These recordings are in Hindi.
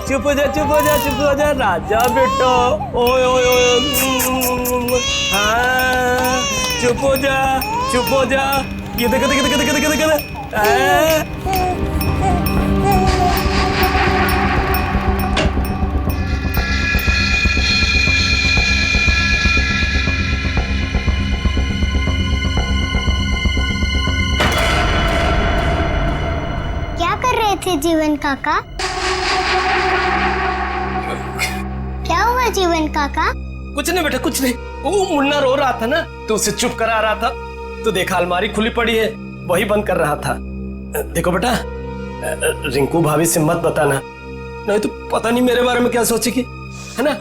चुप हो जा, चुप हो जा, चुप हो जा राजा बेटा। ओए ओए ओए, हाँ चुप हो जा, चुप हो जा। ये देख देख देख देख देख देख। क्या कर रहे थे जीवन काका? क्या हुआ जीवन काका? कुछ नहीं बेटा, कुछ नहीं। वो मुन्ना रो रहा था ना, तो उसे चुप करा रहा था। तो देखा अलमारी खुली पड़ी है, वही बंद कर रहा था। देखो बेटा, रिंकू भाभी से मत बताना, नहीं तो पता नहीं मेरे बारे में क्या सोचेगी, है ना?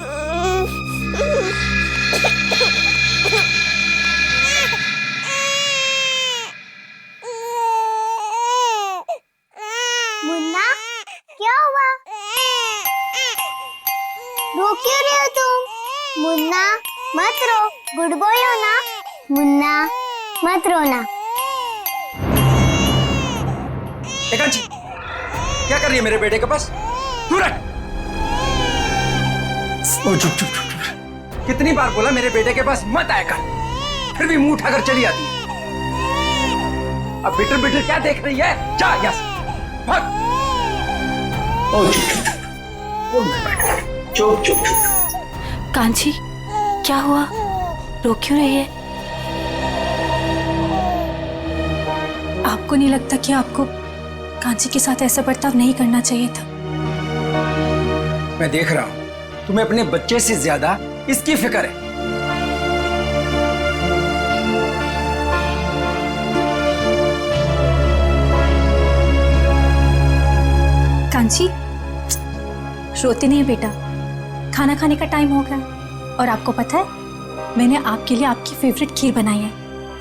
मुन्ना, क्या हुआ? रो क्यों रहे हो तुम? मुन्ना, मत रो, गुड बॉय हो ना? मुन्ना, मत रोना। एकांशी, क्या कर रही है मेरे बेटे के पास? दूर हट। चुप चुप चुप। कितनी बार बोला मेरे बेटे के पास मत आया कर, फिर भी मुंह उठाकर चली आती है। अब बिटर बिटर क्या देख रही है? जा यहाँ से, भाग। चुप चुप चुप। कांची, क्या हुआ? रो क्यों रही है? आपको नहीं लगता कि आपको कांची के साथ ऐसा बर्ताव नहीं करना चाहिए था? मैं देख रहा हूं, तुम्हें अपने बच्चे से ज्यादा इसकी फिक्र है। कांची, रोते नहीं बेटा, खाना खाने का टाइम हो गया। और आपको पता है, मैंने आपके लिए आपकी फेवरेट खीर बनाई है,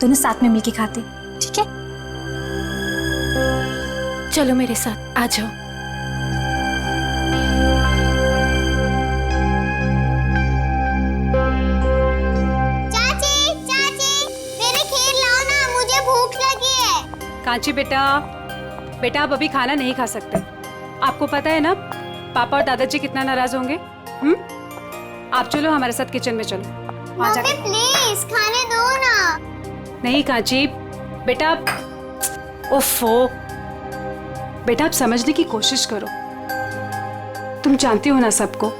दोनों साथ में मिलके खाते, ठीक है? चलो मेरे साथ, आ जाओ। चाची, चाची, मेरी खीर लाओ ना, मुझे भूख लगी है। कांची बेटा, बेटा आप अभी खाना नहीं खा सकते। आपको पता है ना पापा और दादाजी कितना नाराज होंगे। आप चलो हमारे साथ किचन में चलो। मम्मी प्लीज खाने दो ना। नहीं कांची बेटा, ओफो बेटा, आप समझने की कोशिश करो, तुम जानती हो ना सबको।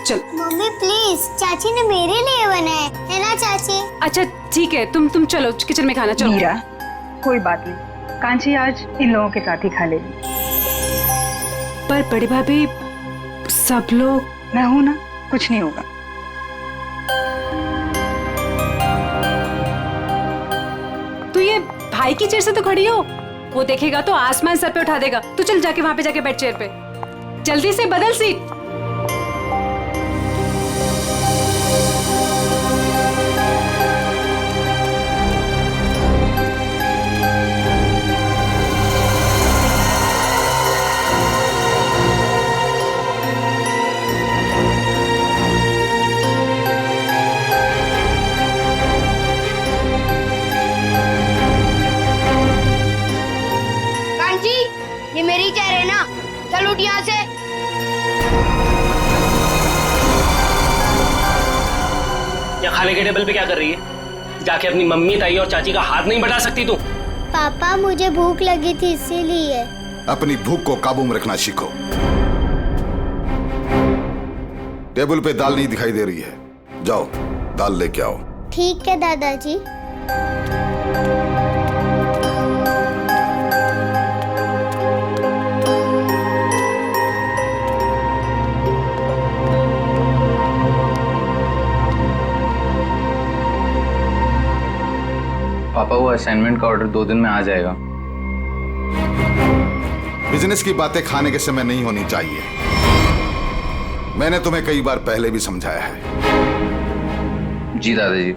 चलो मम्मी प्लीज, चाची ने मेरे लिए बनाए है ना चाची? अच्छा ठीक है, तुम चलो किचन में खाना। चलो मीरा, कोई बात नहीं, कांची आज इन लोगों के साथ ही खा लेगी। पर बड़ी भाभी, सब लोग। मैं हूं ना, कुछ नहीं होगा। तू ये भाई की चेयर से तो खड़ी हो, वो देखेगा तो आसमान सर पे उठा देगा। तू चल जाके वहां पे जाके बैठ चेयर पे, जल्दी से बदल सीट। ये मेरी चेयर है ना, चल उठ यहाँ से। या खाने के टेबल पे क्या कर रही है? जाके अपनी मम्मी, ताई और चाची का हाथ नहीं बटा सकती तू? पापा मुझे भूख लगी थी इसीलिए। अपनी भूख को काबू में रखना सीखो। टेबल पे दाल नहीं दिखाई दे रही है, जाओ दाल लेके आओ। ठीक है दादाजी। पापा, वो असाइनमेंट का ऑर्डर 2 दिन में आ जाएगा। बिजनेस की बातें खाने के समय नहीं होनी चाहिए। मैंने तुम्हें कई बार पहले भी समझाया है। जी दादाजी।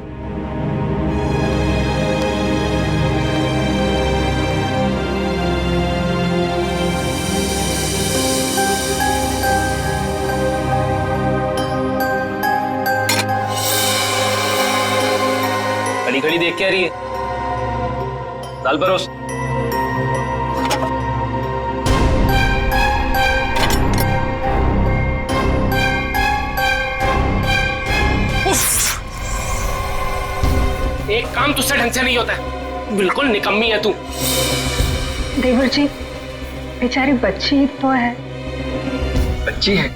खड़ी खड़ी देख क्या रही है? दाल परोस। काम तुझसे ढंग से नहीं होता है। बिल्कुल निकम्मी है तू। देवर जी, बेचारी बच्ची तो है। बच्ची है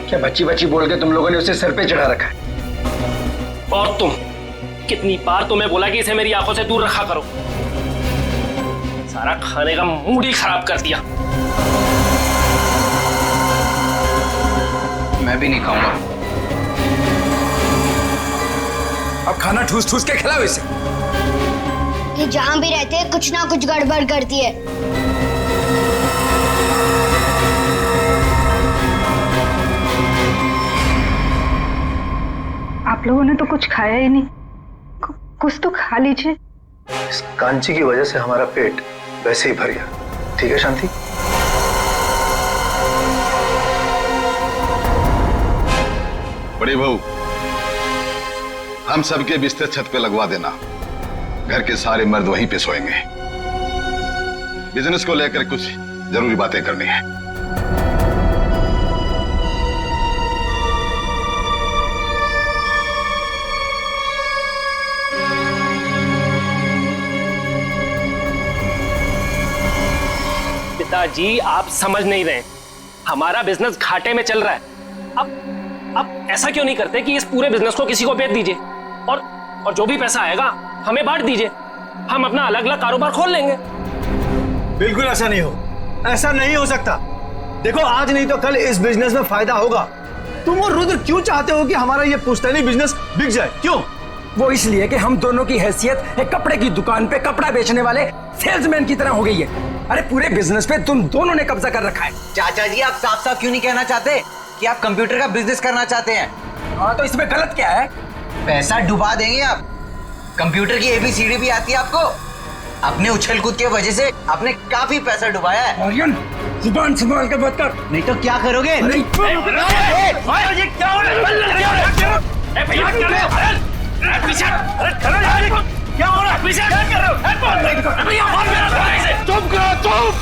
क्या? बच्ची बच्ची बोल के तुम लोगों ने उसे सर पे चढ़ा रखा है। और तुम, कितनी बार तुम्हें बोला कि इसे मेरी आंखों से दूर रखा करो। सारा खाने का मूड ही खराब कर दिया। मैं भी नहीं खाऊंगा। अब खाना ठूस ठूस के खिलाओ इसे। ये जहाँ भी रहते हैं कुछ ना कुछ गड़बड़ करती है। आप लोगों ने तो कुछ खाया ही नहीं, कुछ तो खा लीजिए। इस कांची की वजह से हमारा पेट वैसे ही भर गया। ठीक है शांति? बड़ी बहू, हम सबके बिस्तर छत पे लगवा देना। घर के सारे मर्द वहीं पे सोएंगे। बिजनेस को लेकर कुछ जरूरी बातें करनी है। पिताजी, आप समझ नहीं रहे, हमारा बिजनेस घाटे में चल रहा है। अब ऐसा क्यों नहीं करते कि इस पूरे बिजनेस को किसी को बेच दीजिए और जो भी पैसा आएगा हमें बांट दीजिए। हम अपना अलग अलग कारोबार खोल लेंगे। बिल्कुल ऐसा नहीं हो, ऐसा नहीं हो सकता। देखो, आज नहीं तो कल इस बिजनेस में फायदा होगा। तुम और रुद्र क्यों चाहते हो कि हमारा ये पुश्तैनी बिजनेस बिक जाए? क्यों? वो इसलिए कि हम दोनों की हैसियत एक कपड़े की दुकान पे कपड़ा बेचने वाले सेल्समैन की तरह हो गई है। अरे पूरे बिजनेस पे तुम दोनों ने कब्जा कर रखा है। चाचा जी, आप साफ साफ क्यों नहीं कहना चाहते कि आप कंप्यूटर का बिजनेस करना चाहते हैं? हाँ, तो इसमें गलत क्या है? पैसा डुबा देंगे आप। कंप्यूटर की ABCD भी आती है आपको? अपने उछल कूद के वजह से आपने काफी पैसा डुबाया है। आर्यन, जुबान संभाल कर बात कर, नहीं तो क्या करोगे? चुप करो, चुप!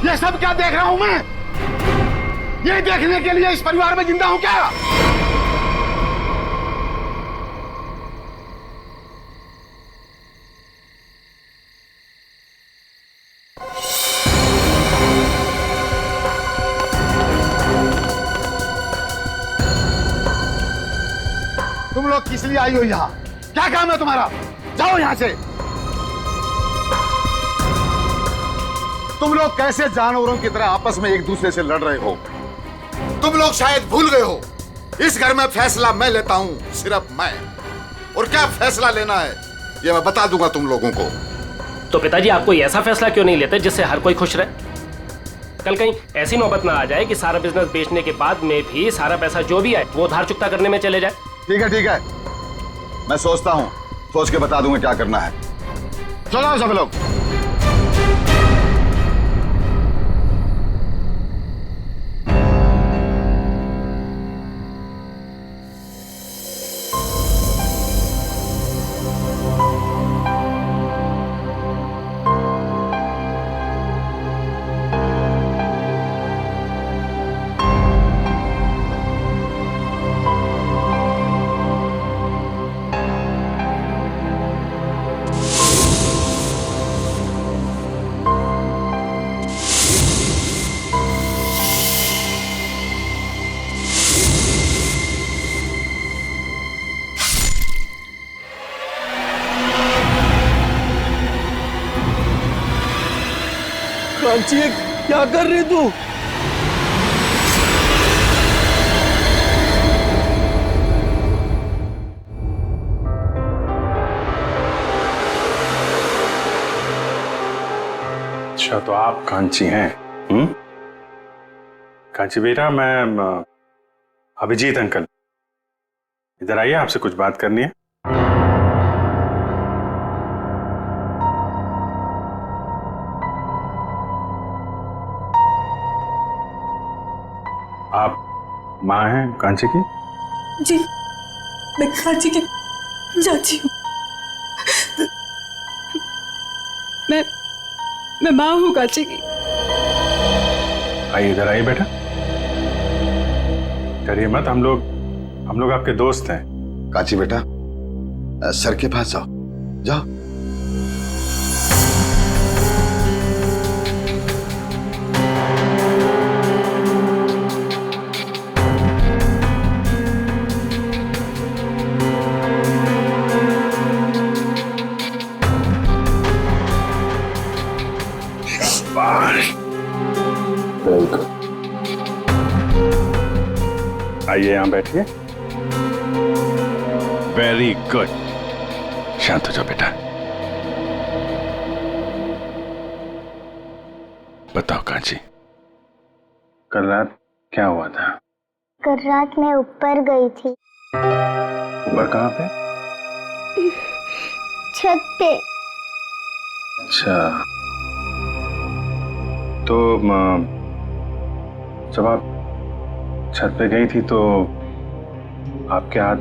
ये सब क्या देख रहा हूं मैं? ये देखने के लिए इस परिवार में जिंदा हूं क्या? तुम लोग किस लिए आई हो यहाँ? क्या काम है तुम्हारा? जाओ यहाँ से। तुम लोग कैसे जानवरों की तरह आपस में एक दूसरे से लड़ रहे हो? तुम लोग शायद भूल गए हो, इस घर में फैसला मैं लेता हूं, सिर्फ मैं। और क्या फैसला लेना है ये मैं बता दूंगा तुम लोगों को। तो पिताजी, आप कोई ऐसा फैसला क्यों नहीं लेते जिससे हर कोई खुश रहे? कल कहीं ऐसी नौबत ना आ जाए कि सारा बिजनेस बेचने के बाद में भी सारा पैसा जो भी आए वो उधार चुकता करने में चले जाए। ठीक है, ठीक है, मैं सोचता हूं, सोच के बता दूंगा क्या करना है। चलो सब लोग। कांची, क्या कर रही तू? अच्छा, तो आप कांची हैं? कांची बेटा, मैं अभिजीत अंकल, इधर आइए, आपसे कुछ बात करनी है। आप माँ हैं कांची की? जी, मैं कांची की चाची हूँ। मैं माँ हूँ कांची की। आइए, इधर आइए बेटा, डरिए मत, हम लोग आपके दोस्त हैं। कांची बेटा, सर के पास जाओ, जाओ। आइए यहाँ बैठिए। वेरी गुड, शांत हो जाओ बेटा। बताओ कांची, कल रात क्या हुआ था? कल रात मैं ऊपर गई थी। ऊपर कहाँ पे? छत पे। अच्छा, तो जब आप छत पे गई थी तो आपके हाथ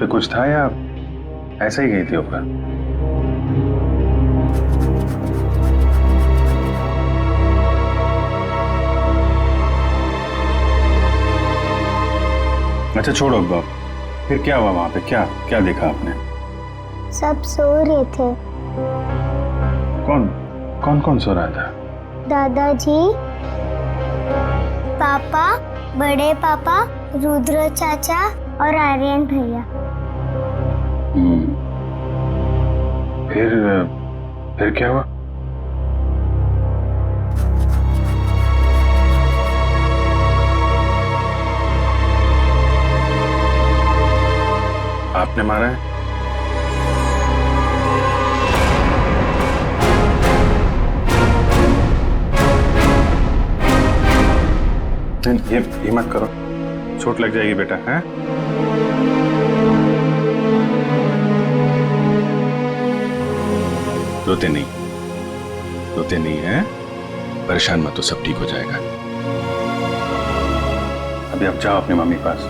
पे कुछ था या ऐसे ही गई थी ऊपर? अच्छा छोड़ो, फिर क्या हुआ वहां पे? क्या क्या देखा आपने? सब सो रहे थे। कौन सो रहा था? दादाजी, पापा, बड़े पापा, रुद्र चाचा और आर्यन भैया। फिर क्या हुआ? आपने मारा है? ये मत करो, चोट लग जाएगी बेटा। हैं? रोते नहीं हैं? परेशान मत हो, सब ठीक हो जाएगा। अभी आप जाओ अपनी मम्मी के पास।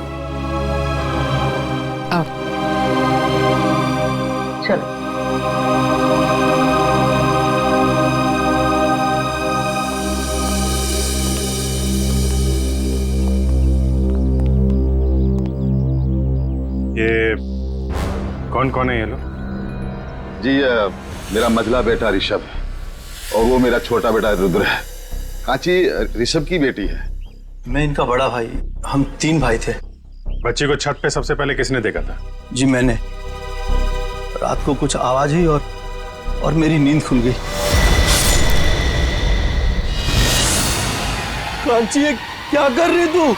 चलो। ये कौन है ये लोग? जी मेरा मझला बेटा ऋषभ है और वो मेरा छोटा बेटा रुद्र है। कांची ऋषभ की बेटी है। मैं इनका बड़ा भाई। हम 3 भाई थे। बच्ची को छत पे सबसे पहले किसने देखा था? जी मैंने। रात को कुछ आवाज हुई और मेरी नींद खुल गई। कांची ये क्या कर रही तू?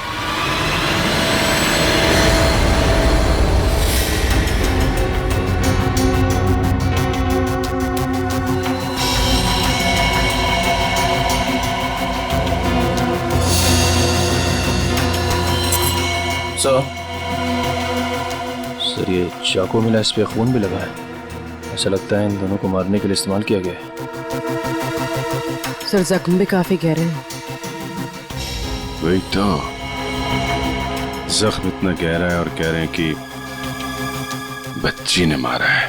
सर ये चाकू मिला, इस पे खून भी लगा है। ऐसा लगता है इन दोनों को मारने के लिए इस्तेमाल किया गया है। सर जख्म भी काफी गहरे हैं। वही तो, जख्म इतना गहरा है और कह रहे हैं कि बच्ची ने मारा है।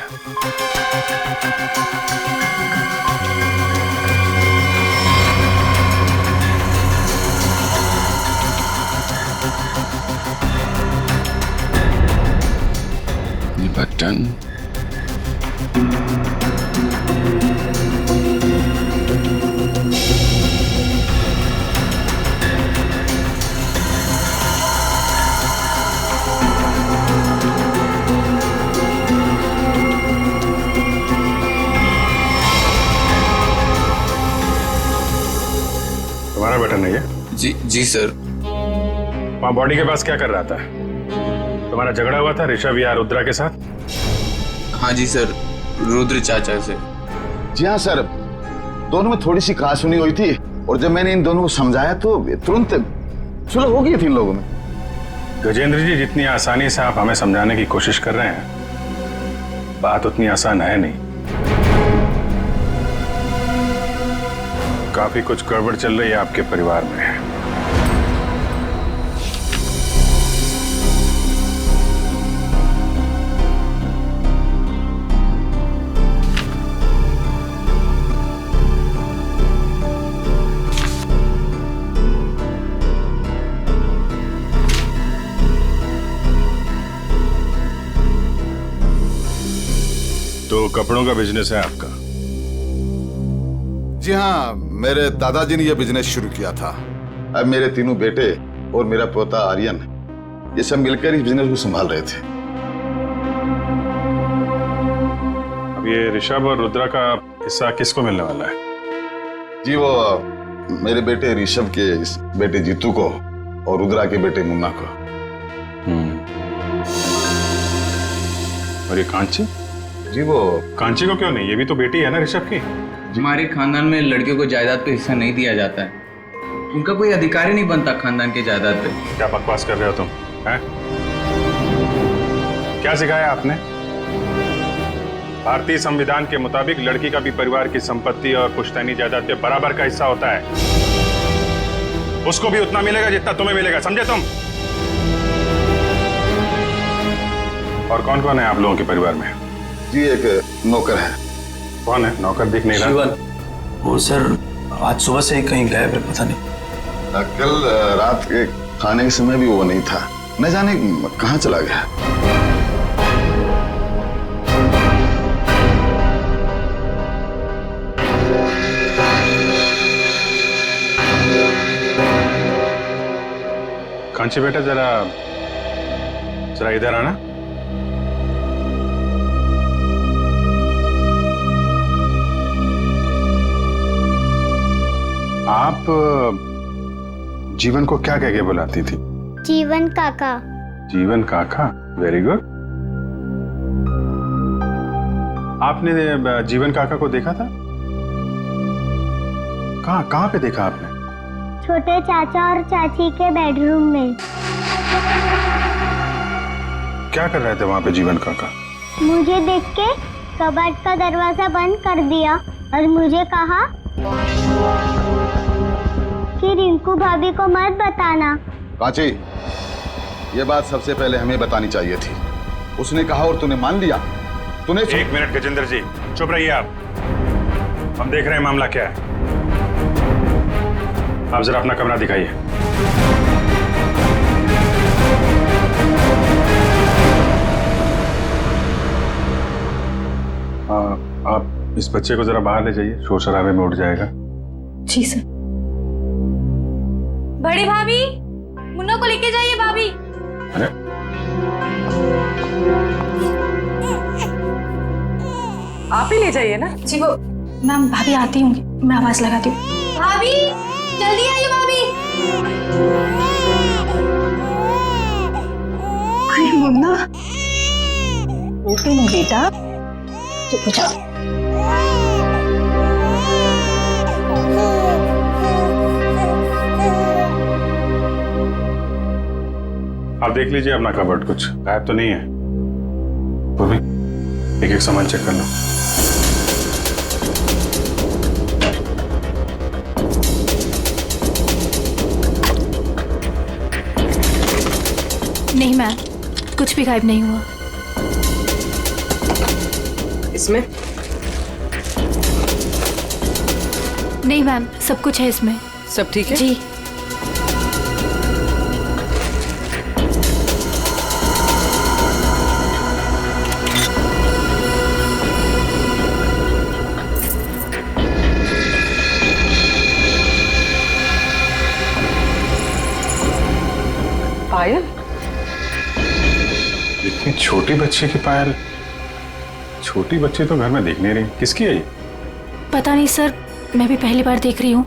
बटन तुम्हारा बटन है ये? जी सर। वहां बॉडी के पास क्या कर रहा था? तुम्हारा झगड़ा हुआ था ऋषभ या रुद्रा के साथ? हाँ जी सर, रुद्र चाचा से। जी हाँ सर, दोनों में थोड़ी सी कहासुनी हुई थी और जब मैंने इन दोनों को समझाया तो तुरंत सुलह हो गई थी इन लोगों में। गजेंद्र जी, जितनी आसानी से आप हमें समझाने की कोशिश कर रहे हैं, बात उतनी आसान है नहीं। काफी कुछ गड़बड़ चल रही है आपके परिवार में। कपड़ों का बिजनेस है आपका? जी हाँ, मेरे दादाजी ने यह बिजनेस शुरू किया था। अब मेरे तीनों बेटे और मेरा पोता आर्यन ये सब मिलकर इस बिजनेस को संभाल रहे थे। अब ये ऋषभ और रुद्रा का हिस्सा किसको मिलने वाला है? जी वो मेरे बेटे ऋषभ के बेटे जीतू को और रुद्रा के बेटे मुन्ना को। और ये कांची? जी वो कांची को क्यों नहीं? ये भी तो बेटी है ना ऋषभ की। हमारे खानदान में लड़कियों को जायदाद पे हिस्सा नहीं दिया जाता है। उनका कोई अधिकार ही नहीं बनता खानदान के जायदाद पे। क्या बकवास कर रहे हो तुम? हैं? क्या सिखाया आपने? भारतीय संविधान के मुताबिक लड़की का भी परिवार की संपत्ति और पुश्तैनी जायदाद पे बराबर का हिस्सा होता है। उसको भी उतना मिलेगा जितना तुम्हें मिलेगा, समझे तुम? और कौन कौन है आप लोगों के परिवार में? जी एक नौकर है। कौन है नौकर? दिख नहीं रहा। जीवन, वो सर आज सुबह से ही कहीं गायब है, पता नहीं। कल रात के खाने के समय भी वो नहीं था, न जाने कहाँ चला गया। कांची बेटा जरा इधर आना। आप जीवन को क्या कह के बुलाती थी? जीवन काका। जीवन काका, वेरी गुड। आपने जीवन काका को देखा था? कहाँ पे देखा आपने? छोटे चाचा और चाची के बेडरूम में। क्या कर रहे थे वहां पे जीवन काका? मुझे देख के कबर्ड का दरवाजा बंद कर दिया और मुझे कहा कि रिंकू भाभी को मत बताना। कांची, ये बात सबसे पहले हमें बतानी चाहिए थी। उसने कहा और तूने मान लिया। तूने एक मिनट गजेंद्र जी, चुप रहिए आप। हम देख रहे हैं मामला क्या है। आप जरा अपना कमरा दिखाइए। आप इस बच्चे को जरा बाहर ले जाइए, शोर शराबे में उठ जाएगा। जी सर। बड़ी भाभी, मुन्ना को लेके जाइए भाभी। अरे आप ही ले जाइए ना। जी वो मैम, भाभी आती होंगी, मैं आवाज लगाती हूँ। भाभी जल्दी आइए भाभी। अरे मुन्ना, नहीं बेटा, चुप हो जाओ। आप देख लीजिए अपना कबर्ड, कुछ गायब तो नहीं है। वो भी एक एक सामान चेक कर लो। नहीं मैम, कुछ भी गायब नहीं हुआ। इसमें? नहीं मैम, सब कुछ है इसमें। सब ठीक है? जी। पायल? इतनी छोटी बच्ची की पायल? छोटी बच्ची तो घर में दिख नहीं रही, किसकी है ये? पता नहीं सर, मैं भी पहली बार देख रही हूँ।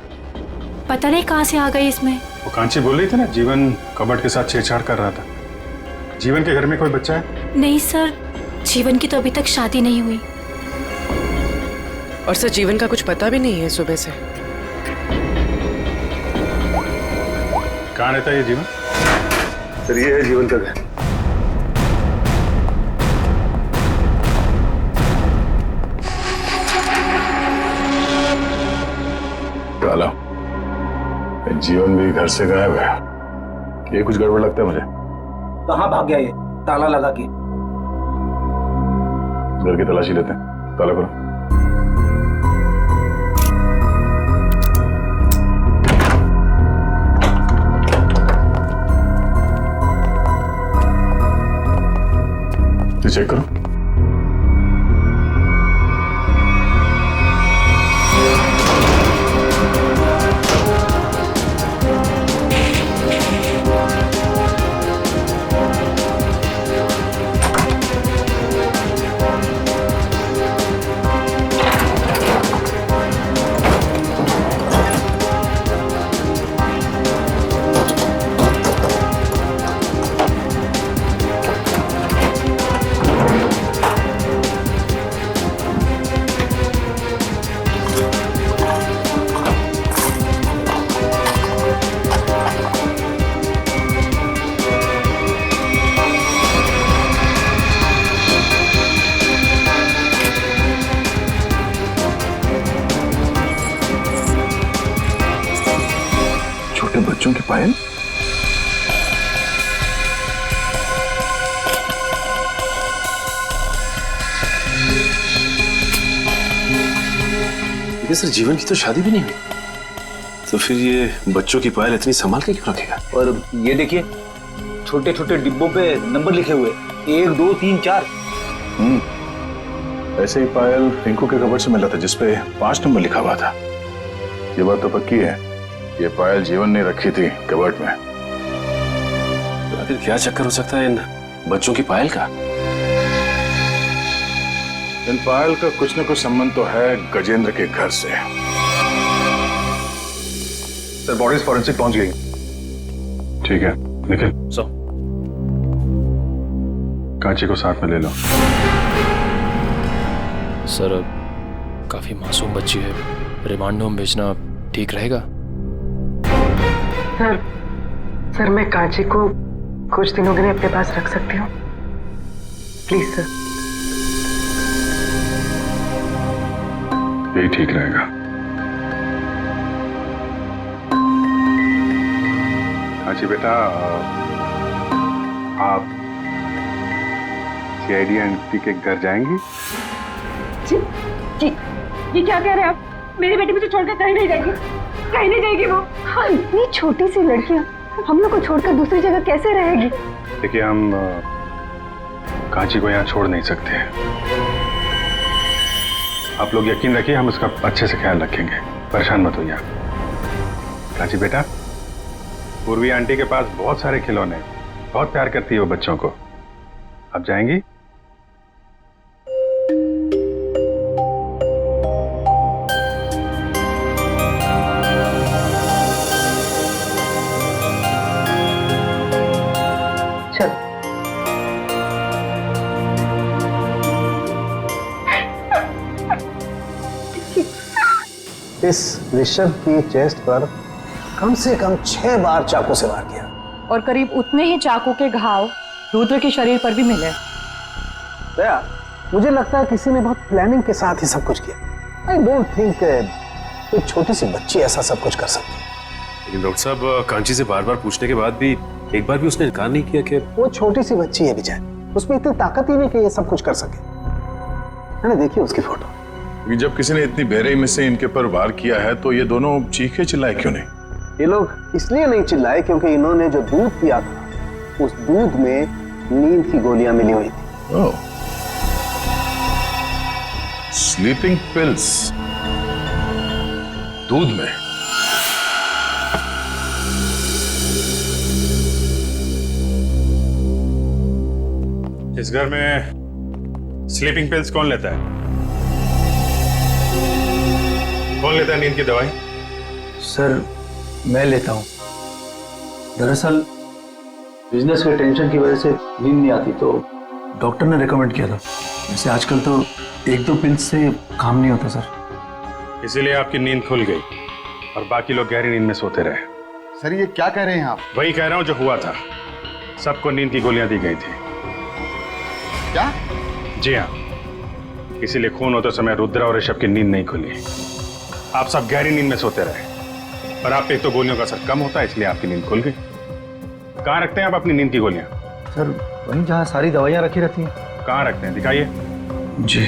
पता नहीं कहाँ से आ गई इसमें। वो कांची बोल रही थी ना, जीवन कबर्ड के साथ छेड़छाड़ कर रहा था। जीवन के घर में कोई बच्चा है? नहीं सर, जीवन की तो अभी तक शादी नहीं हुई। और सर जीवन का कुछ पता भी नहीं है सुबह से। कहाँ रहता है ये जीवन? सर ये है जीवन का घर। चलो, जीवन भी घर से गायब है। ये कुछ गड़बड़ लगता है मुझे। कहाँ भाग गया ये ताला लगा के? घर की तलाशी लेते हैं, ताला करो। चेक करो। छोटे बच्चों की पायल? ये सर जीवन की तो शादी भी नहीं हुई, तो फिर ये बच्चों की पायल इतनी संभाल के क्यों रखेगा? और ये देखिए छोटे छोटे डिब्बों पे नंबर लिखे हुए 1 2 3 4। ऐसे ही पायल रिंकू के कबर्ड से मिला था जिसपे 5 नंबर लिखा हुआ था। ये बात तो पक्की है, ये पायल जीवन ने रखी थी कबर्ड में। तो आखिर क्या चक्कर हो सकता है इन बच्चों की पायल का? इन पायल का कुछ न कुछ संबंध तो है गजेंद्र के घर से। सर बॉडीज फॉरेंसिक पहुंच गई। ठीक है, निखिल सो कांची को साथ में ले लो। सर काफी मासूम बच्ची है, रिमांड होम भेजना ठीक रहेगा? सर मैं कांची को कुछ दिनों के लिए अपने पास रख सकती हूँ, प्लीज सर। यही ठीक रहेगा। कांची बेटा, आप सीआईडी आंटी के घर जाएंगी? जी जी, ये क्या कह रहे हैं आप? मेरी बेटी मुझे छोड़कर कहीं नहीं जाएगी, कहीं नहीं जाएगी वो। हाँ, इतनी छोटी सी लड़कियां हम लोग को छोड़कर दूसरी जगह कैसे रहेगी? देखिए, हम कांची को यहाँ छोड़ नहीं सकते। आप लोग यकीन रखिए, हम उसका अच्छे से ख्याल रखेंगे, परेशान मत होइए आप। कांची बेटा, पूर्वी आंटी के पास बहुत सारे खिलौने, बहुत प्यार करती है वो बच्चों को। आप जाएंगी? इस ऋषभ की चेस्ट पर कम से कम 6 बार चाकू से वार किया, और करीब उतने ही चाकू के घाव रुद्र के शरीर पर भी मिले। दया, मुझे लगता है किसी ने बहुत प्लानिंग के साथ ही सब कुछ किया। आई डोंट थिंक एक छोटी सी बच्ची ऐसा सब कुछ कर सकती है। लेकिन डॉक्टर साहब, कांची से बार बार पूछने के बाद भी एक बार भी उसने इनकार नहीं किया कि वो छोटी सी बच्ची है बेचारी, उसमें इतनी ताकत ही नहीं कि ये सब कुछ कर सके। मैंने देखी उसकी फोटो। जब किसी ने इतनी बेरहमी से इनके ऊपर वार किया है तो ये दोनों चीखे चिल्लाए क्यों नहीं? ये लोग इसलिए नहीं चिल्लाए क्योंकि इन्होंने जो दूध पिया था उस दूध में नींद की गोलियां मिली हुई थी। ओह, स्लीपिंग पिल्स दूध में? इस घर में स्लीपिंग पिल्स कौन लेता है? कौन लेता है नींद की दवाई? सर मैं लेता हूँ। दरअसल बिजनेस के टेंशन की वजह से नींद नहीं आती, तो डॉक्टर ने रेकमेंड किया था। वैसे आजकल तो 1-2 पिल्स से काम नहीं होता सर। इसीलिए आपकी नींद खुल गई और बाकी लोग गहरी नींद में सोते रहे। सर ये क्या कह रहे हैं आप? वही कह रहा हूं जो हुआ था। सबको नींद की गोलियां दी गई थी। क्या? जी हाँ, इसीलिए खून होते समय रुद्रा और ऋषभ की नींद नहीं खुली। आप सब गहरी नींद में सोते रहे, पर आप पे तो गोलियों का असर कम होता है, इसलिए आपकी नींद खुल गई। कहाँ रखते हैं आप अपनी नींद की गोलियां? सर वहीं जहाँ सारी दवाइयाँ रखी रहती हैं। कहाँ रखते हैं, दिखाइए। जी।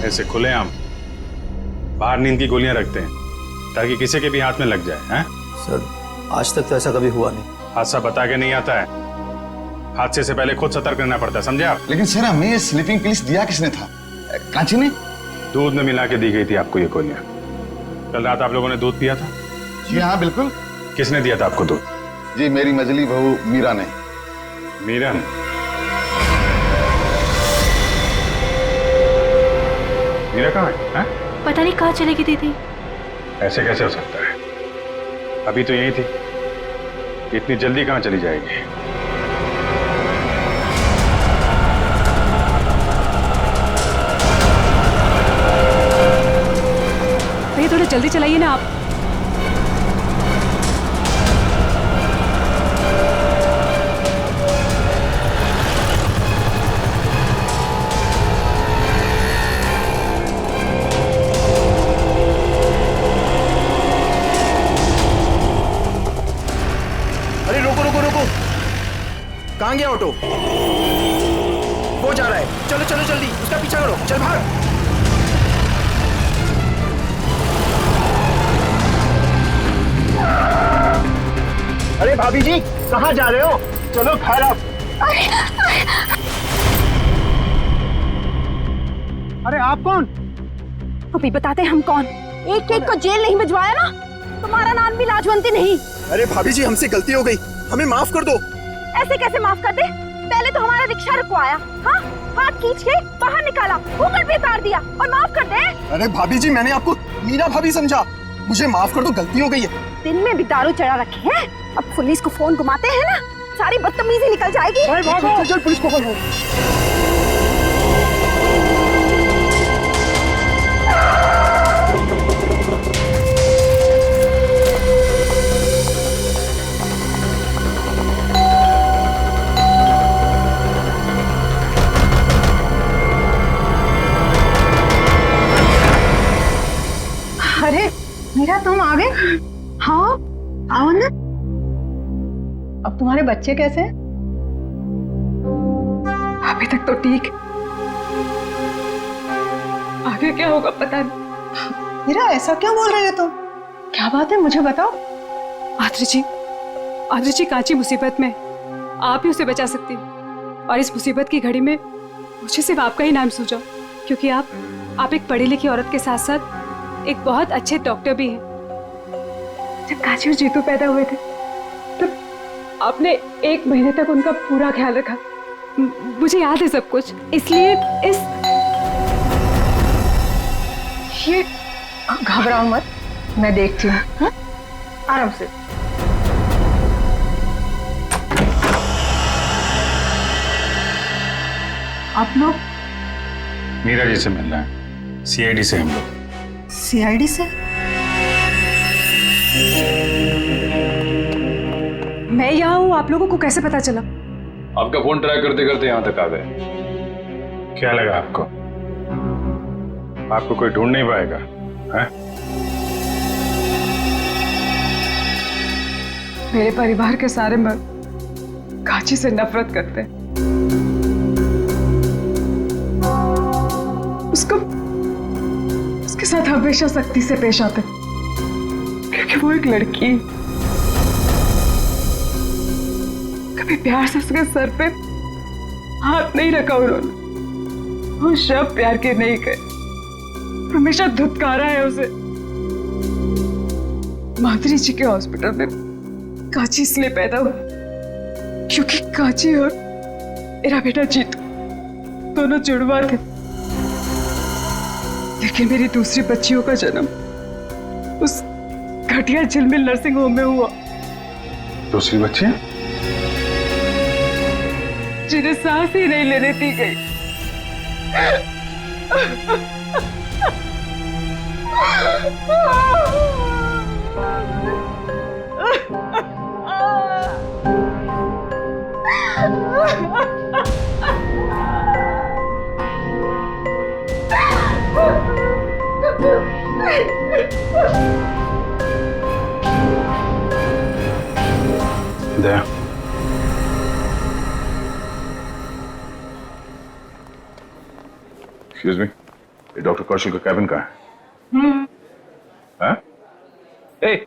ऐसे खुलेआम बाहर नींद की गोलियां रखते हैं ताकि किसी के भी हाथ में लग जाए, हैं? सर आज तक तो ऐसा कभी हुआ नहीं। हादसा बता के नहीं आता है, हादसे से पहले खुद सतर्क रहना पड़ता है, समझे आप? लेकिन सर हमें ये स्लीपिंग पिल्स दिया किसने था? कांची ने? दूध में मिला के दी गई थी आपको ये गोलियां। कल रात आप लोगों ने दूध पिया था? जी हाँ बिल्कुल। किसने दिया था आपको दूध? जी मेरी मजली बहू मीरा ने। मीरन? मीरा कहाँ है? पता नहीं कहाँ चलेगी दीदी। ऐसे कैसे हो सकता है? अभी तो यही थी, इतनी जल्दी कहाँ चली जाएगी? भैया थोड़ा जल्दी चलाइए ना आप। कहाँ गया ऑटो? वो जा रहा है, चलो चलो जल्दी, उसका पीछा करो, चल भाग। अरे भाभी जी कहाँ जा रहे हो? चलो घर आप। अरे आप कौन? अभी बताते हम कौन। एक एक को जेल नहीं भिजवाया ना, तुम्हारा नाम भी लाजवंती नहीं। अरे भाभी जी हमसे गलती हो गई, हमें माफ कर दो। ऐसे कैसे माफ कर दे? पहले तो हमारा रिक्शा रुकवाया, हाँ, हाथ खींच के बाहर निकाला, ऊपर पे उतार दिया और माफ कर दे। अरे भाभी जी मैंने आपको मीरा भाभी समझा, मुझे माफ कर दो, गलती हो गई है। दिन में भी दारू चढ़ा रखे हैं, अब पुलिस को फोन घुमाते हैं ना, सारी बदतमीजी निकल जाएगी। चल चल पुलिस को फोन करो। अरे मीरा तुम आ गए? हाँ आओ ना। अब तुम्हारे बच्चे कैसे हैं? अभी तक तो ठीक, आगे क्या होगा पता नहीं। मीरा ऐसा क्यों बोल रहे हो तुम? क्या बात है मुझे बताओ। आदरी जी कांची मुसीबत में, आप ही उसे बचा सकती हैं। और इस मुसीबत की घड़ी में मुझे सिर्फ आपका ही नाम सूझा, क्योंकि आप एक पढ़ी लिखी औरत के साथ साथ एक बहुत अच्छे डॉक्टर भी हैं। जब कांची और जीतू पैदा हुए थे तब आपने 1 महीने तक उनका पूरा ख्याल रखा। मुझे याद है सब कुछ, इसलिए ये घबराओ मत, मैं देखती हूँ, हाँ? आराम से। आप लोग मीरा जी से मिलना है, सीआईडी से हम लोग। सीआईडी से? मैं यहाँ हूँ, आप लोगों को कैसे पता चला? आपका फोन ट्राई करते करते यहाँ तक आ गए। क्या लगा आपको? आपको कोई ढूंढ नहीं पाएगा, हैं? मेरे परिवार के सारे मर्द कांची से नफरत करते हैं। उसके साथ हमेशा सख्ती से पेश आते हैं, क्योंकि वो एक लड़की है। कभी प्यार से उसके सर पे हाथ नहीं रखा उन्होंने, वो शब्द प्यार के नहीं कहे, हमेशा धुतकारा है उसे। माधुरी जी के हॉस्पिटल में कांची इसलिए पैदा हुआ क्योंकि कांची और मेरा बेटा जीतू दोनों जुड़वा थे, लेकिन मेरी दूसरी बच्चियों का जन्म उस घटिया झिलमिल नर्सिंग होम में हुआ। दूसरी बच्ची? जिन्हें सांस ही नहीं लेने दी गई। दया, एक्सक्यूज मी, ये डॉक्टर कौशल का कैबिन कहाँ है? ए,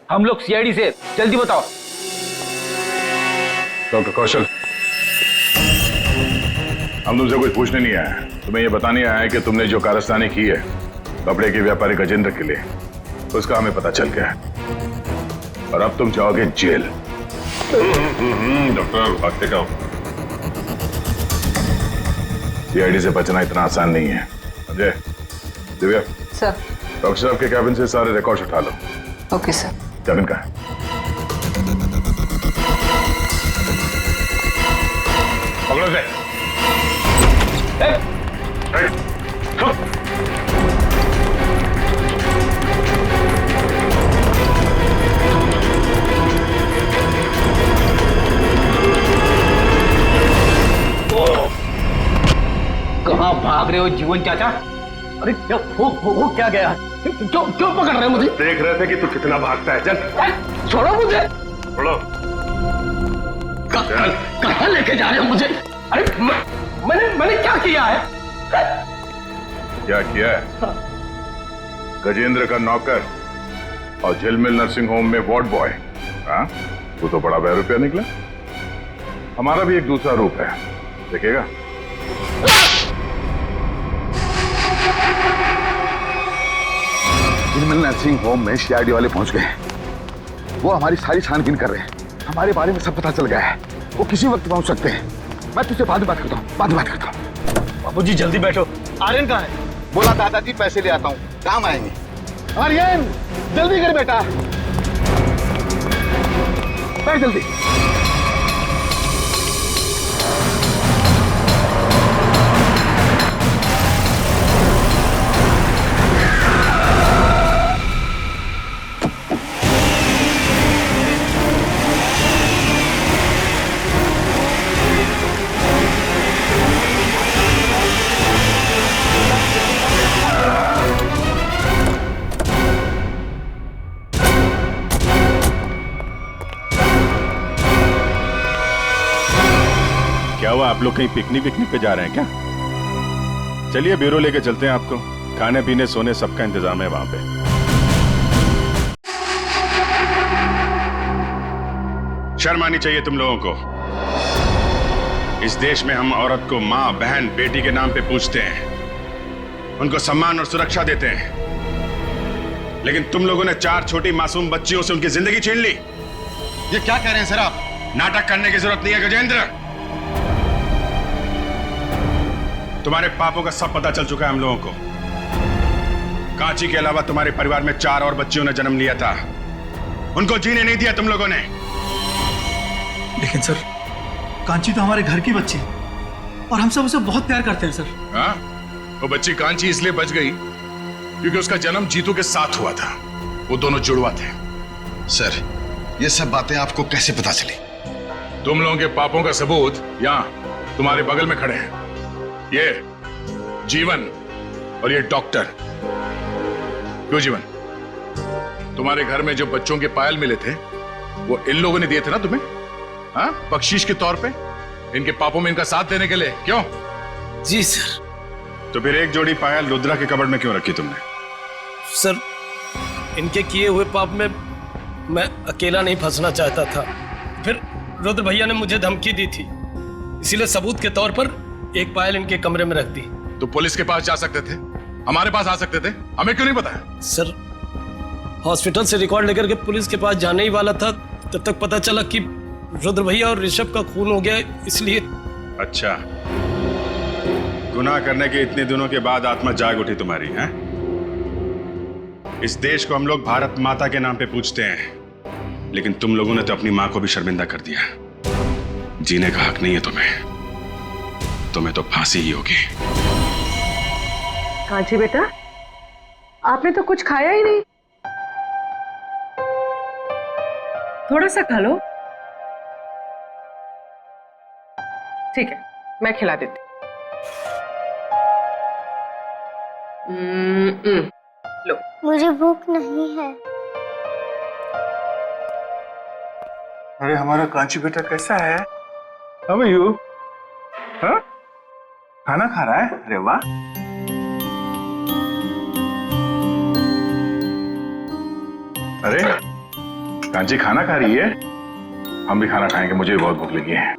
हम लोग सीआईडी से, जल्दी बताओ। डॉक्टर कौशल, हम तुमसे कुछ पूछने नहीं आए हैं, तुम्हें यह बताने आया है कि तुमने जो कारस्तानी की है कपड़े के व्यापारी गजेंद्र के लिए, उसका हमें पता चल गया है और अब तुम जाओगे जेल। डॉक्टर भागते का सीआईडी से बचना इतना आसान नहीं है। अजय, दिव्या, सर। डॉक्टर साहब के कैबिन से सारे रिकॉर्ड्स उठा लो। Okay sir. कैबिन का है? पकड़ो से। कहाँ भाग रहे हो जीवन चाचा? अरे क्या हो क्या गया? क्यों पकड़ रहे हो मुझे? देख रहे थे कि तू कितना भागता है। चल छोड़ो मुझे। छोड़ो। कहाँ लेके जा रहे हो मुझे? अरे मैंने क्या किया है? क्या किया है? गजेंद्र का नौकर और झिलमिल नर्सिंग होम में वार्ड बॉय। हाँ, वो तो बड़ा बेरुपया निकला। हमारा भी एक दूसरा रूप है, देखेगा। झिलमिल नर्सिंग होम में सीआईडी वाले पहुंच गए हैं। वो हमारी सारी छानबीन कर रहे हैं। हमारे बारे में सब पता चल गया है। वो किसी वक्त पहुंच सकते हैं। मैं तुझसे बाद में बात करता हूँ, बाद में बात करता हूँ। बाबूजी जल्दी बैठो। आर्यन कहाँ है? बोला दादाजी पैसे ले आता हूँ, काम आएंगे। आर्यन जल्दी कर बेटा, बैठ जल्दी। क्या हुआ, आप लोग कहीं पिकनिक पे जा रहे हैं क्या? चलिए ब्यूरो लेके चलते हैं आपको। खाने पीने सोने सबका इंतजाम है वहां पे। शर्म आनी चाहिए तुम लोगों को। इस देश में हम औरत को माँ, बहन, बेटी के नाम पे पूछते हैं, उनको सम्मान और सुरक्षा देते हैं। लेकिन तुम लोगों ने 4 छोटी मासूम बच्चियों से उनकी जिंदगी छीन ली। ये क्या कह रहे हैं सर आप? नाटक करने की जरूरत नहीं है गजेंद्र। तुम्हारे पापों का सब पता चल चुका है हम लोगों को। कांची के अलावा तुम्हारे परिवार में 4 और बच्चियों ने जन्म लिया था। उनको जीने नहीं दिया तुम लोगों ने। लेकिन सर, कांची तो हमारे घर की बच्ची है और हम सब उसे बहुत प्यार करते हैं सर। हाँ? वो बच्ची कांची इसलिए बच गई क्योंकि उसका जन्म जीतू के साथ हुआ था। वो दोनों जुड़वा थे। सर, ये सब बातें आपको कैसे पता चली? तुम लोगों के पापों का सबूत यहाँ तुम्हारे बगल में खड़े हैं। ये जीवन और ये डॉक्टर। क्यों जीवन, तुम्हारे घर में जो बच्चों के पायल मिले थे वो इन लोगों ने दिए थे ना तुम्हें? हाँ, बख्शीश के तौर पे, इनके पापों में इनका साथ देने के लिए। क्यों? जी सर। तो फिर एक जोड़ी पायल रुद्रा के कबर्ड में क्यों रखी तुमने? सर, इनके किए हुए पाप में मैं अकेला नहीं फंसना चाहता था। फिर रुद्र भैया ने मुझे धमकी दी थी, इसीलिए सबूत के तौर पर एक पायल इनके कमरे में रख दी। तो पुलिस के पास जा सकते थे, हमारे पास आ सकते थे, हमें क्यों नहीं बताया? सर, हॉस्पिटल से रिकॉर्ड लेकर के पुलिस के पास जाने ही वाला था, तब तक पता चला कि रुद्र भैया और ऋषभ का खून हो गया, इसलिए। अच्छा, गुनाह करने के इतने दिनों के बाद आत्मा जाग उठी तुम्हारी है? इस देश को हम लोग भारत माता के नाम पे पूछते हैं, लेकिन तुम लोगों ने तो अपनी मां को भी शर्मिंदा कर दिया। जीने का हक नहीं है तुम्हें तो फांसी ही होगी। कांची बेटा, आपने तो कुछ खाया ही नहीं। थोड़ा सा खा लो। ठीक है, मैं खिला देती हूँ। लो। मुझे भूख नहीं है। अरे हमारा कांची बेटा कैसा है? How are you? हाँ? खाना खा रहा है? अरे वाह। अरे कांची खाना खा रही है? हम भी खाना खाएंगे, मुझे भी बहुत भूख लगी है।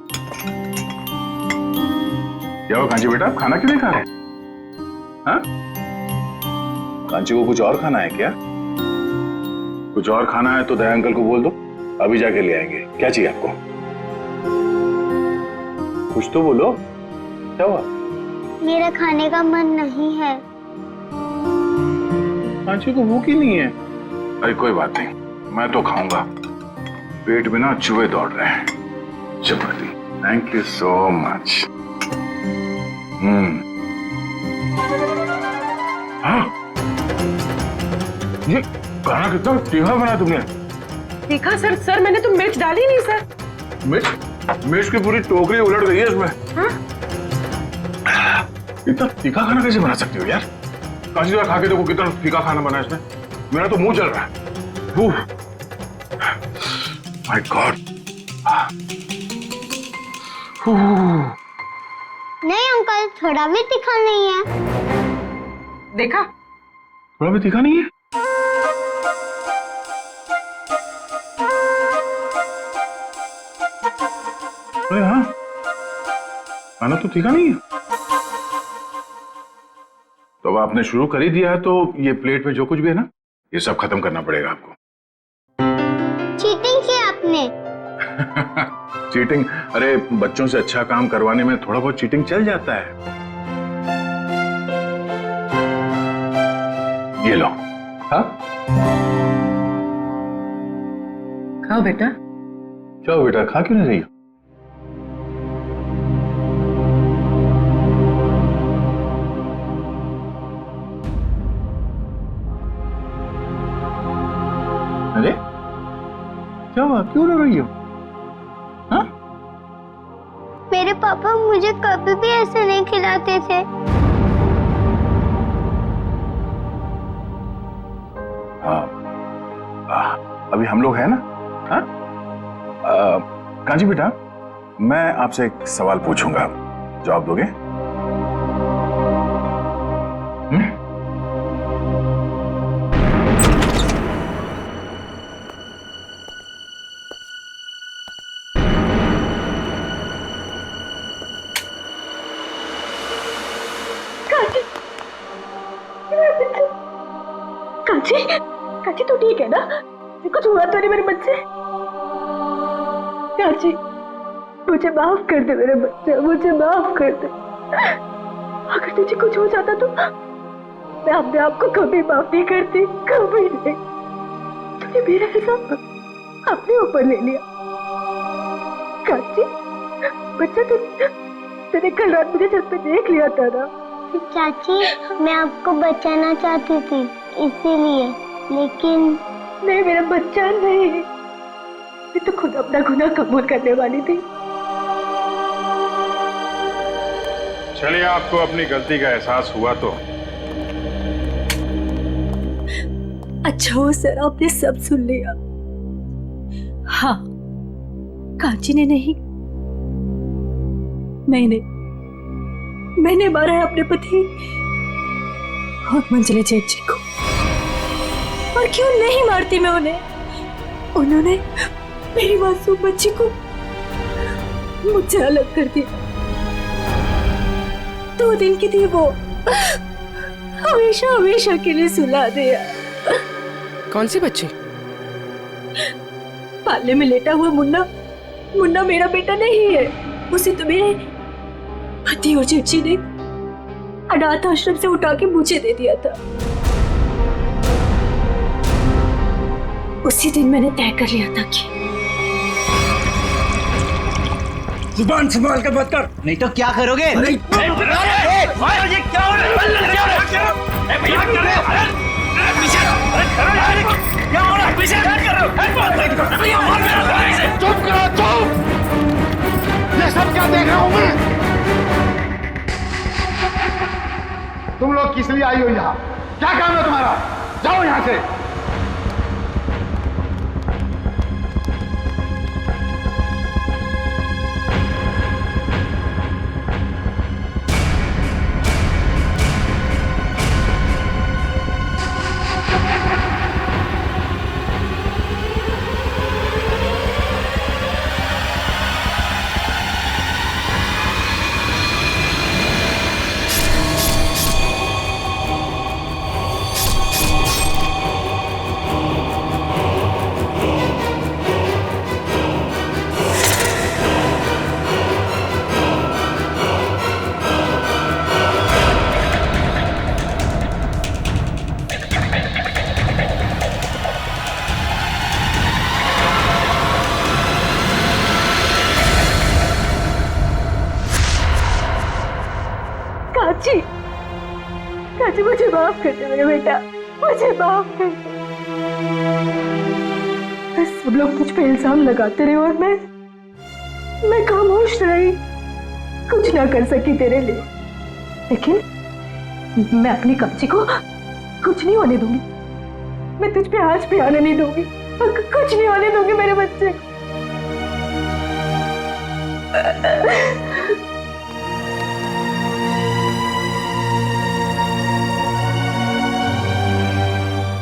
क्या हो कांची बेटा, आप खाना क्यों नहीं खा रहे? हाँ? कांची को कुछ और खाना है क्या? कुछ और खाना है तो दया अंकल को बोल दो, अभी जाके ले आएंगे। क्या चाहिए आपको? कुछ तो बोलो, क्या हुआ? मेरा खाने का मन नहीं है। कांची को भूख ही नहीं है। अरे कोई बात नहीं, मैं तो खाऊंगा। पेट में ना चूहे दौड़ रहे हैं। चपाती, थैंक यू सो मच। हाँ, ये खाना कितना तीखा बना तुमने? तीखा सर, मैंने तो मिर्च डाली नहीं सर। मिर्च की पूरी टोकरी उलट गई है इसमें। हाँ? इतना तीखा खाना कैसे बना सकती हो यार? कांची जरा खा के देखो कितना तीखा खाना बना है इसमें। मेरा तो मुंह चल रहा है। My God. नहीं अंकल, थोड़ा भी तीखा नहीं है। देखा? थोड़ा भी तीखा नहीं है? अरे हाँ, खाना तो तीखा नहीं है। तो अब आपने शुरू कर ही दिया है तो ये प्लेट में जो कुछ भी है ना, ये सब खत्म करना पड़ेगा आपको। चीटिंग की आपने। चीटिंग? अरे बच्चों से अच्छा काम करवाने में थोड़ा बहुत चीटिंग चल जाता है। ये लो। हाँ, खाओ बेटा। क्या बेटा, खा क्यों नहीं रही हो? अरे क्या हुआ, क्यों रो रही हो? हाँ? मेरे पापा मुझे कभी भी ऐसे नहीं खिलाते थे। अभी हम लोग हैं ना? हाँ? कांची बेटा, मैं आपसे एक सवाल पूछूंगा, जवाब दोगे? कांची, कांची तू ठीक है ना? कुछ हुआ तो नहीं मेरे बच्चे? कांची, मुझे माफ कर दे मेरे बच्चे, मुझे माफ कर दे। अगर तुझे कुछ हो जाता तो मैं अपने आप को कभी माफ नहीं करती, कभी नहीं। तूने मेरा हिसाब अपने ऊपर ले लिया। कांची, बच्चा तूने कल रात मुझे छत पे देख लिया था ना? चाची, मैं आपको बचाना चाहती थी इसीलिए, लेकिन नहीं मेरा बच्चा नहीं। मैं तो खुद अपना गुनाह कबूल करने वाली थी। चलिए, आपको अपनी गलती का एहसास हुआ तो अच्छा हो सर, आपने सब सुन लिया। हाँ, कांची ने नहीं, मैंने मारा है अपने पति और मंजिला जेठ जी को। और क्यों नहीं मारती मैं उन्हें? उन्होंने मेरी मासूम बच्ची को मुझसे अलग कर दिया। 2 दिन की थी वो, हमेशा हमेशा के लिए सुला दिया। कौन सी बच्ची? पालने में लेटा हुआ मुन्ना मेरा बेटा नहीं है। उसे तो मेरे पति और जेठ जी ने अनाथ आश्रम से उठा के मुझे दे दिया था। उसी दिन मैंने तय कर लिया था कि जुबान संभाल कर बात कर, नहीं तो क्या करोगे? नहीं। चुप करो, चुप! ये सब क्या देख रहा हूं मैं? तुम लोग किस लिए आई हो यहाँ? क्या काम है तुम्हारा? जाओ यहाँ से। कांची, मुझे माफ कर दे मेरे बेटा, मुझे माफ कर दे। बस सब लोग मुझ पे इल्जाम लगाते रहे और मैं खामोश रही, कुछ ना कर सकी तेरे लिए। लेकिन मैं अपनी कांची को कुछ नहीं होने दूंगी। मैं तुझ पे आज भी आने नहीं दूंगी, कुछ नहीं होने दूंगी मेरे बच्चे।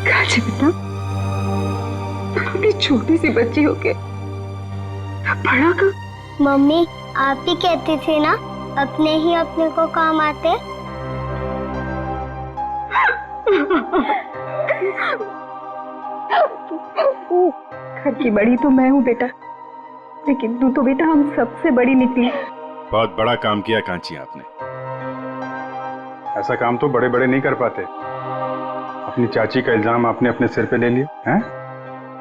कांची बेटा, अपनी छोटी सी बच्ची होके बड़ा का। मम्मी आप ही कहती थी ना अपने ही अपने को काम आते। घर की बड़ी तो मैं हूँ बेटा, लेकिन तू तो बेटा हम सबसे बड़ी निकली। बहुत बड़ा काम किया कांची आपने। ऐसा काम तो बड़े बड़े नहीं कर पाते। अपनी चाची का इल्जाम आपने अपने सिर पे ले लिया हैं?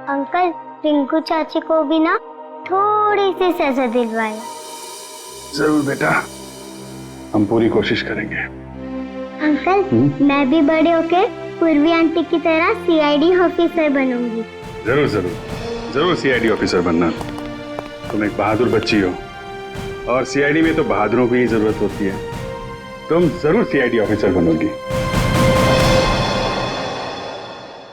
अंकल रिंकू चाची को भी ना थोड़ी सी सजा दिलवाए। जरूर बेटा, हम पूरी कोशिश करेंगे। अंकल मैं भी बड़े होके पूर्वी आंटी की तरह सीआईडी ऑफिसर बनूंगी। जरूर जरूर जरूर सीआईडी ऑफिसर बनना। तुम एक बहादुर बच्ची हो और सीआईडी में तो बहादुरों की ही जरूरत होती है। तुम जरूर सीआईडी ऑफिसर बनोगी।